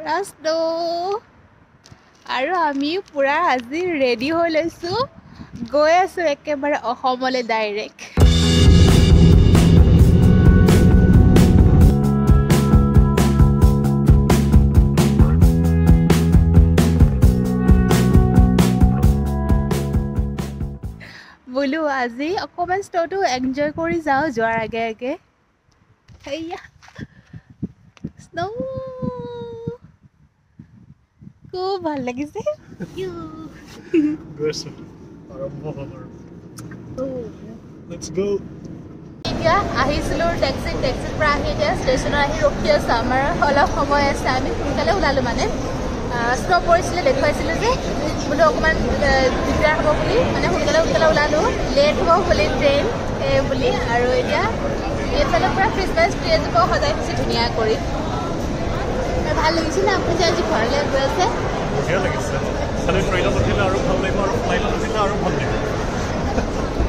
পুৰা স্নো আৰু আমি পুৰা আজি ৰেডি হৈ লৈছোঁ গৈ আছোঁ একেবাৰে অসমলৈ ডাইৰেক্ট বোলো আজি অকণমান ষ্ট'টো এনজয় কৰি যাওঁ যোৱাৰ আগে আগে সেয়া স্নো খুব ভাল লাগিছে এতিয়া আহিছিলোঁ টেক্সিৰ পৰা আহি এতিয়া ষ্টেচনত আহি ৰখি আছোঁ আমাৰ অলপ সময় আছে আমি সোনকালে ওলালোঁ মানে স্নো পৰিছিলে দেখুৱাইছিলোঁ যে বোলো অকণমান দিগদাৰ হ'ব বুলি মানে সোনকালে ওলালোঁ লেট হ'ব বুলি ট্ৰেইন বুলি আৰু এতিয়া এইফালে পৰা খ্ৰীষ্টমাছ ট্ৰী এজোপাও সজাই থৈছে ধুনীয়া কৰি ভাল লাগিছিলে আপুনি যে আজি ঘৰলৈ গৈ আছে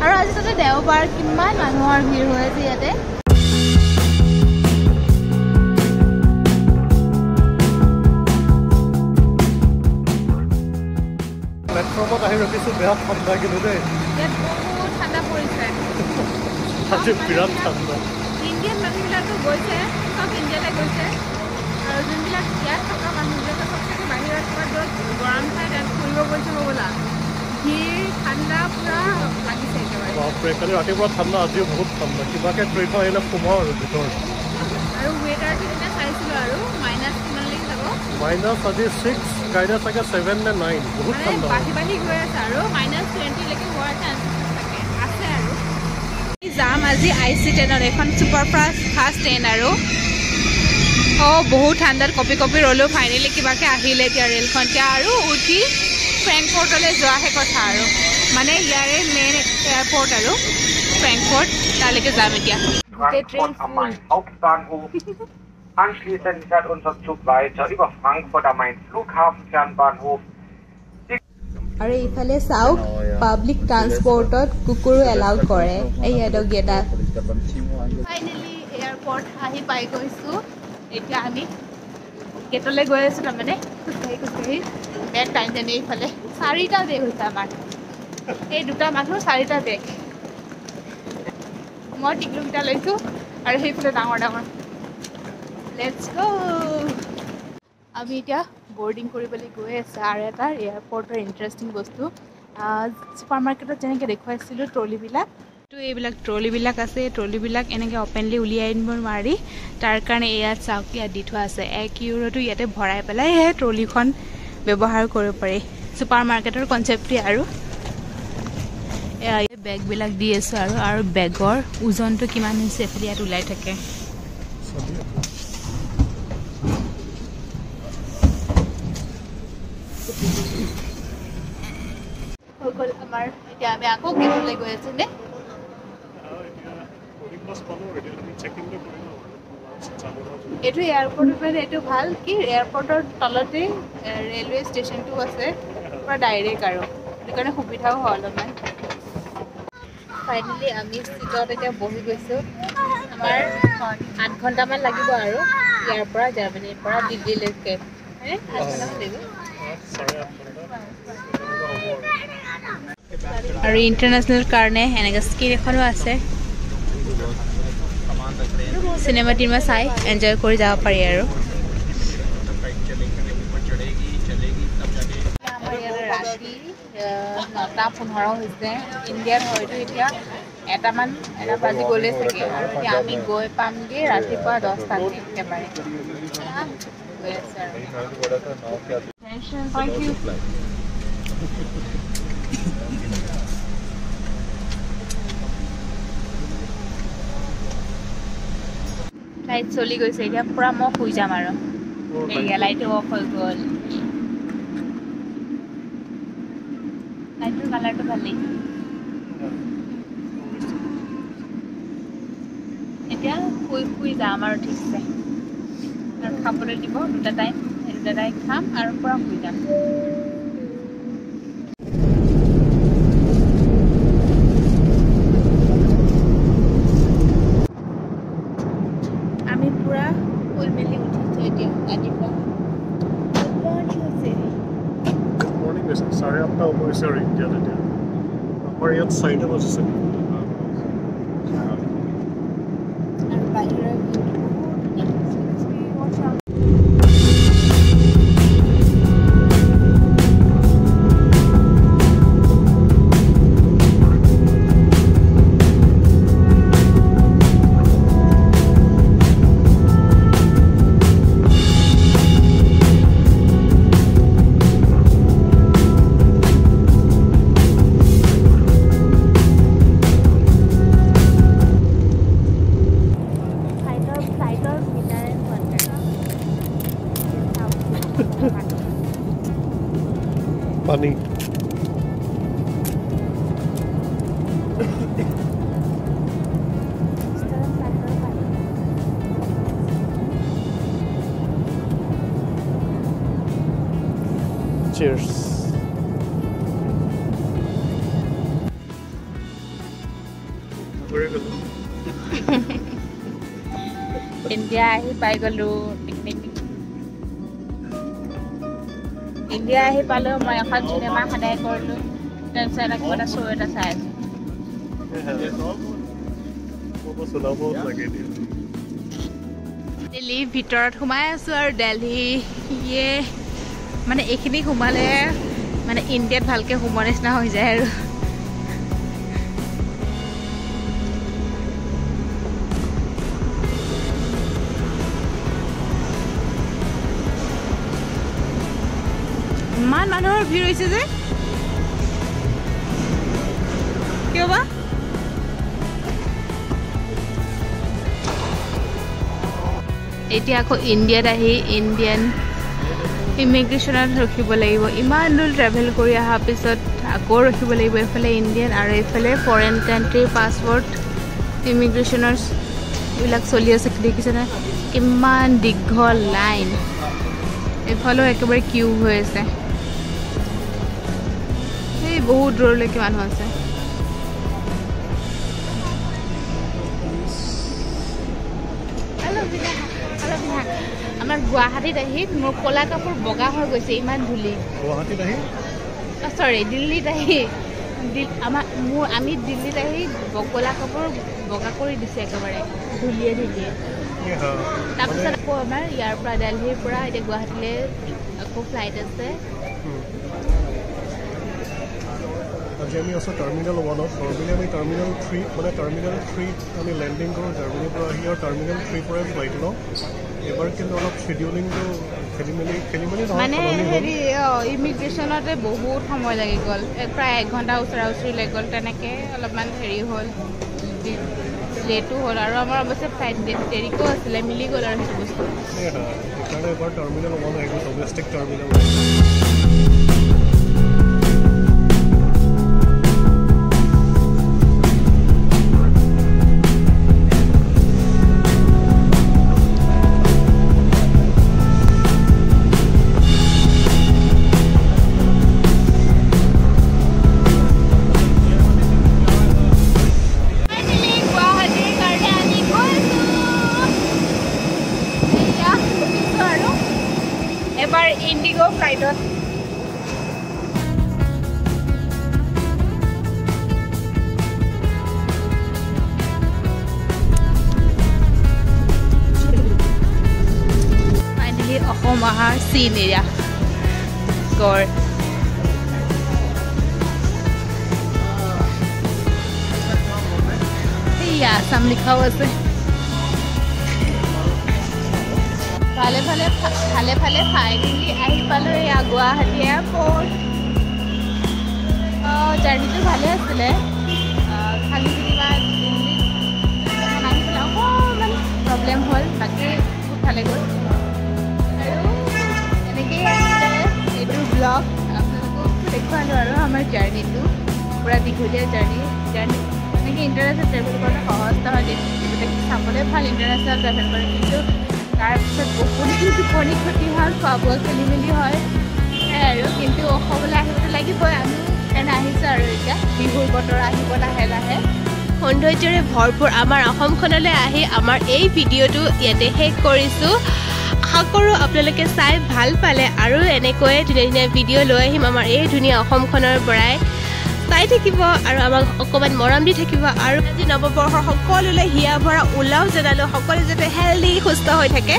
আৰু আজি তাতে দেওবাৰ কিমান মানুহৰ ভিৰ হৈ আছে ইয়াতে প্লেটফৰ্মত আহি ৰখিছোঁ বিৰাট ঠাণ্ডা কিন্তু দেই ইয়াত বহুত ঠাণ্ডা পৰিছে আজি বিৰাট ঠাণ্ডা ইণ্ডিয়ান মানুহবিলাকো গৈছে চব ইণ্ডিয়ালৈ গৈছে আৰু যোনবিলাক ইয়াত থকা মানুহবিলাকে সবচাগে বাহিৰত ক'ৰবাত গৰম ঠাই তাত ফুৰিব গৈছে হ'বলা ভিৰ ঠাণ্ডা পূৰা লাগিছে একেবাৰে কালি ৰাতিপুৱা ঠাণ্ডা আজিও বহুত ঠাণ্ডা কিবাকৈ ট্ৰেইনত আহিলে সোমাওঁ আৰু ভিতৰত আৰু ৱেডাৰটো তেতিয়া চাইছিলোঁ আৰু মাইনাছ কিমানলৈকে যাব মাইনাছ আজি 6 কাইলৈ চাগে 7 নে 9 বহুত ঠাণ্ডা বাঢ়ি গৈ আছে আৰু -20লৈকে হোৱাৰ চান্সেছ থাকে আছে আৰু যাম আজি IC ট্ৰেইনত এখন ছুপাৰ ফাষ্ট ট্ৰেইন আৰু বহুত ঠাণ্ডাত কপি ৰ'লোঁ ফাইনেলি কিবাকৈ আহিলে এতিয়া ৰেলখন এতিয়া আৰু উঠি ফ্ৰেংকফৰ্টলৈ যোৱাহে কথা আৰু মানে ইয়াৰে মেইন এয়াৰপৰ্ট আৰু ফ্ৰেংকফৰ্ট তালৈকে যাম এতিয়া Anschließend fährt unser Zug weiter über Frankfurt am Main Flughafen Fernbahnhof. আৰু এইফালে চাওক পাব্লিক ট্ৰান্সপৰ্টত কুকুৰো এলাউ কৰে এই ডগিটা ফাইনেলি এয়াৰপৰ্ট আহি পাই গৈছোঁ এতিয়া আমি গেটলৈ গৈ আছোঁ তাৰমানে খোজকাঢ়ি বেগ টানি এইফালে 4টা বেগ হৈছে আমাৰ এই দুটা মানুহ 4টা বেগ মই টিকলুকেইটা লৈছোঁ আৰু সেইফালে ডাঙৰ লেটছ গো আমি এতিয়া বৰ্ডিং কৰিবলৈ গৈ আছোঁ আৰু এটা এয়াৰপৰ্টৰ ইণ্টাৰেষ্টিং বস্তু ছুপাৰ মাৰ্কেটত যেনেকৈ দেখুৱাইছিলোঁ ট্ৰলিবিলাক তো এইবিলাক ট্ৰলিবিলাক আছে ট্ৰলিবিলাক এনেকৈ অপেনলি উলিয়াই আনিব নোৱাৰি তাৰ কাৰণে ইয়াত চাওক ইয়াত দি থোৱা আছে 1 ইউৰোটো ইয়াতে ভৰাই পেলাই সেই ট্ৰলিখন ব্যৱহাৰ কৰিব পাৰি ছুপাৰ মাৰ্কেটৰ কনচেপ্টটোৱে আৰু বেগবিলাক দি আছোঁ আৰু বেগৰ ওজনটো কিমান হৈছে এইফালে ইয়াত ওলাই থাকে আমাৰ এতিয়া আমি আকৌ গেটলৈ গৈ আছোঁ নে এইটো এয়াৰপৰ্টত মানে এইটো ভাল কি এয়াৰপৰ্টৰ তলতে ৰেলৱে ষ্টেচনটো আছে পূৰা ডাইৰেক্ট আৰু সেইটো কাৰণে সুবিধাও হয় অলপমান ফাইনেলি আমি চিটত এতিয়া বহি গৈছোঁ আমাৰ 8 ঘণ্টামান লাগিব আৰু ইয়াৰ পৰা জাৰ্মানীৰ পৰা দিল্লীলৈকে 8 ঘণ্টামান লাগিব আৰু ইণ্টাৰনেশ্যনেল কাৰণে এনেকৈ স্ক্ৰীন এখনো আছে চিনেমা টিনেমা চাই এনজয় কৰি যাব পাৰি আৰু আমাৰ ইয়াতে ৰাতি 9:15 হৈছে ইণ্ডিয়াত হয়তো এতিয়া 1 বাজি গ'লে চাগে আৰু এতিয়া আমি গৈ পামগৈ ৰাতিপুৱা 10টাতে একেবাৰে গৈ আছে আৰু লাইট চলি গৈছে এতিয়া পুৰা মই শুই যাম আৰু এয়া লাইটো অফ হৈ গ'ল লাইটটোৰ কালাৰটো ভালেই এতিয়া শুই যাম আৰু ঠিকছে আৰু খাবলৈ দিব 2টা টাইম খাম আৰু পুৰা শুই যাম আমি পুৰা শুই মেলি উঠিছোঁ এতিয়া ৰাতিপুৱা No, sorry, India. Our yacht side was a funny. Cheers. Very good. India ahi pai galo picnic. India ahi palo moi ekhon cinema khanai korlu. Tense la kiba show eta sai asu. Delhi bitorat humai asu aru Delhi ye মানে এখিনি ঘুমালে মানে ইন্ডিয়াত ভালকে ঘুমোৱাৰ নিচিনা হৈ যায় আৰু ইমান মানুহৰ ভিৰ হৈছে যে কিয় বা এতিয়া আকৌ ইণ্ডিয়াত আহি ইণ্ডিয়ান ইমিগ্ৰেশ্যনত ৰখিব লাগিব ইমান দূৰ ট্ৰেভেল কৰি অহাৰ পিছত আকৌ ৰখিব লাগিব এইফালে ইণ্ডিয়ান আৰু এইফালে ফৰেন কাণ্ট্ৰিৰ পাছপৰ্ট ইমিগ্ৰেশ্যনৰ এইবিলাক চলি আছে দেখিছেনে কিমান দীঘল লাইন এইফালেও একেবাৰে কিউ হৈ আছে এই বহুত দূৰলৈকে মানুহ আছে আমাৰ গুৱাহাটীত আহি মোৰ কলা কাপোৰ বগা হৈ গৈছে ইমান ধূলি গুৱাহাটীত আহি সৰি দিল্লীত আহি আমি দিল্লীত আহি কলা কাপোৰ বগা কৰি দিছে একেবাৰে ধূলিয়ে তাৰপিছত আকৌ আমাৰ ইয়াৰ পৰা দিল্লীৰ পৰা এতিয়া গুৱাহাটীলৈ আকৌ ফ্লাইট আছে আজি আমি আছোঁ টাৰ্মিনেল 1ত নৰ্মেলি আমি টাৰ্মিনেল 3 মানে টাৰ্মিনেল 3 আমি লেণ্ডিং কৰোঁ জাৰ্মানীৰ পৰা আহি আৰু টাৰ্মিনেল 3 পৰাই ফ্লাইট লওঁ এবাৰ কিন্তু অলপ শ্বেডিউলিংটো খেলি মেলি মানে হেৰি ইমিগ্ৰেশ্যনতে বহুত সময় লাগি গ'ল প্ৰায় 1 ঘণ্টা ওচৰা ওচৰি লাগি গ'ল তেনেকৈ অলপমান হেৰি হ'ল লেটো হ'ল আৰু আমাৰ অৱশ্যে ফ্লাইট দেৰিকো আছিলে মিলি গ'ল আৰু সেইটো বস্তু সেইকাৰণে এবাৰ টাৰ্মিনেল 1 আহিব ডমেষ্টিক টাৰ্মিনেল এবাৰ ইণ্ডিগো ফ্লাইটত ফাইনেলি অসম অহাৰ চিন এৰিয়া গড় এয়া আসাম লিখাও আছে ভালে ভালে ফাইনেলি আহি পালোঁ এয়া গুৱাহাটী এয়াৰপৰ্ট জাৰ্ণিটো ভালে আছিলে খালি কিবা দিল্লীত আহি পেলাই অকণমান প্ৰব্লেম হ'ল বাকী বহুত ভালে গ'ল আৰু এনেকেই আছিলে এইটো ব্লগ আপোনালোকক দেখুৱালোঁ আৰু আমাৰ জাৰ্ণিটো পুৰা দীঘলীয়া জাৰ্ণি এনেকৈ ইণ্টাৰনেশ্যনেল ট্ৰেভেল কৰোঁতে সহজ নহয় গোটেই চাবলৈ ভাল ইণ্টাৰনেশ্যনেল ট্ৰেভেল কৰে কিন্তু তাৰপিছত বহুত টোপনি ক্ষতি হয় খোৱা বোৱা খেলি মেলি হয় আৰু কিন্তু অসমলৈ আহিবতো লাগিবই আমি এনে আহিছোঁ আৰু এতিয়া বিহুৰ বতৰ আহিব লাহে লাহে সৌন্দৰ্যৰে ভৰপূৰ আমাৰ অসমখনলৈ আহি আমাৰ এই ভিডিঅ'টো ইয়াতে শেষ কৰিছোঁ আশা কৰোঁ আপোনালোকে চাই ভাল পালে আৰু এনেকৈ ধুনীয়া ধুনীয়া ভিডিঅ' লৈ আহিম আমাৰ এই ধুনীয়া অসমখনৰ পৰাই চাই থাকিব আৰু আমাক অকণমান মৰম দি থাকিব আৰু আজি নৱবৰ্ষৰ সকলোলৈ হিয়া ভৰা ওলাও জনালোঁ সকলো যাতে হেল্ডি সুস্থ হৈ থাকে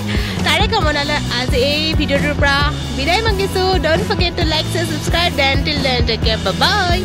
তাৰে কামনালৈ আজি এই ভিডিঅ'টোৰ পৰা বিদায় মাগিছোঁ don't forget to like subscribe then till then take care bye by